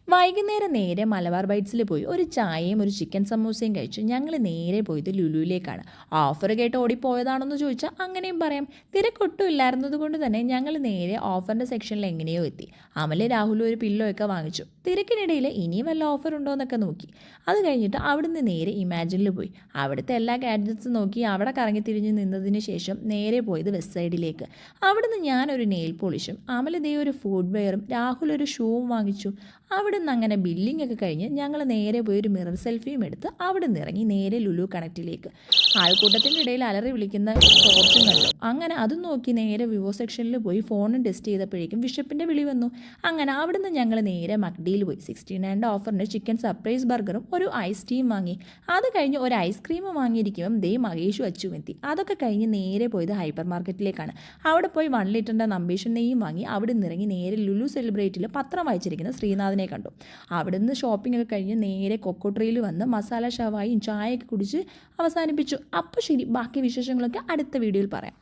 വൈകുന്നേരം നേരെ മലബാർ ബൈറ്റ്സിൽ പോയി ഒരു ചായയും ഒരു ചിക്കൻ സമൂസയും കഴിച്ചു ഞങ്ങൾ നേരെ പോയത് ലുലുവിലേക്കാണ്. ഓഫർ കേട്ട് ഓടിപ്പോയതാണെന്ന് ചോദിച്ചാൽ അങ്ങനെയും പറയാം. തിരക്കൊട്ടും ഇല്ലായിരുന്നത് കൊണ്ട് തന്നെ ഞങ്ങൾ നേരെ ഓഫറിൻ്റെ സെക്ഷനിൽ എങ്ങനെയോ എത്തി. അമലെ രാഹുലും ഒരു പില്ലോ ഒക്കെ വാങ്ങിച്ചു. തിരക്കിനിടയിൽ ഇനിയും വല്ല ഓഫർ ഉണ്ടോ എന്നൊക്കെ നോക്കി. അത് കഴിഞ്ഞിട്ട് അവിടുന്ന് നേരെ ഇമാജിനിൽ പോയി. അവിടുത്തെ എല്ലാ ഗാഡ്ജറ്റ്സും നോക്കി അവിടെ കറങ്ങി തിരിഞ്ഞ് നിന്നതിന് ശേഷം നേരെ പോയത് വെസ്റ്റ് സൈഡിലേക്ക്. അവിടുന്ന് ഞാനൊരു നെയിൽ പോളിഷും അമല ദേ ഒരു ഫുഡ് വെയറും രാഹുൽ ഒരു ഷൂവും വാങ്ങിച്ചു. അവിടുന്ന് അങ്ങനെ ബില്ലിംഗ് ഒക്കെ കഴിഞ്ഞ് ഞങ്ങൾ നേരെ പോയി ഒരു മിറർ സെൽഫിയും എടുത്ത് അവിടെ നിന്ന് ഇറങ്ങി നേരെ ലുലു കണക്റ്റിലേക്ക്. ആൾക്കൂട്ടത്തിൻ്റെ ഇടയിൽ അലറി വിളിക്കുന്ന ടോർച്ചും കണ്ടു. അങ്ങനെ അതും നോക്കി നേരെ വിവോ സെക്ഷനിൽ പോയി ഫോണും ടെസ്റ്റ് ചെയ്തപ്പോഴേക്കും വിഷപ്പിൻ്റെ വിളി വന്നു. അങ്ങനെ അവിടുന്ന് ഞങ്ങൾ നേരെ മക്ഡിയിൽ പോയി 69 ഓഫറിന് ചിക്കൻ സർപ്രൈസ് ബർഗറും ഒരു ഐസ് ടീയും വാങ്ങി. അത് കഴിഞ്ഞ് ഒരു ഐസ്ക്രീമും വാങ്ങിയിരിക്കുമ്പം ദേ മഹേഷും അച്ചും എത്തി. അതൊക്കെ കഴിഞ്ഞ് നേരെ പോയത് ഹൈപ്പർ മാർക്കറ്റിലേക്കാണ്. അവിടെ പോയി 1 ലിറ്ററിൻ്റെ നമ്പീഷൻ നെയ്യും വാങ്ങി അവിടെ നിന്ന് ഇറങ്ങി നേരെ ലുലു സെലിബ്രേറ്റിൽ പത്രം വായിച്ചിരിക്കുന്ന ശ്രീനാഥിനെ കണ്ടു. അവിടുന്ന് ഷോപ്പിംഗ് ഒക്കെ കഴിഞ്ഞ് നേരെ കൊക്കോട്രിയിൽ വന്ന് മസാല ഷവായും ചായയൊക്കെ കുടിച്ച് അവസാനിപ്പിച്ചു. അപ്പോൾ ശരി, ബാക്കി വിശേഷങ്ങളൊക്കെ അടുത്ത വീഡിയോയിൽ പറയാം.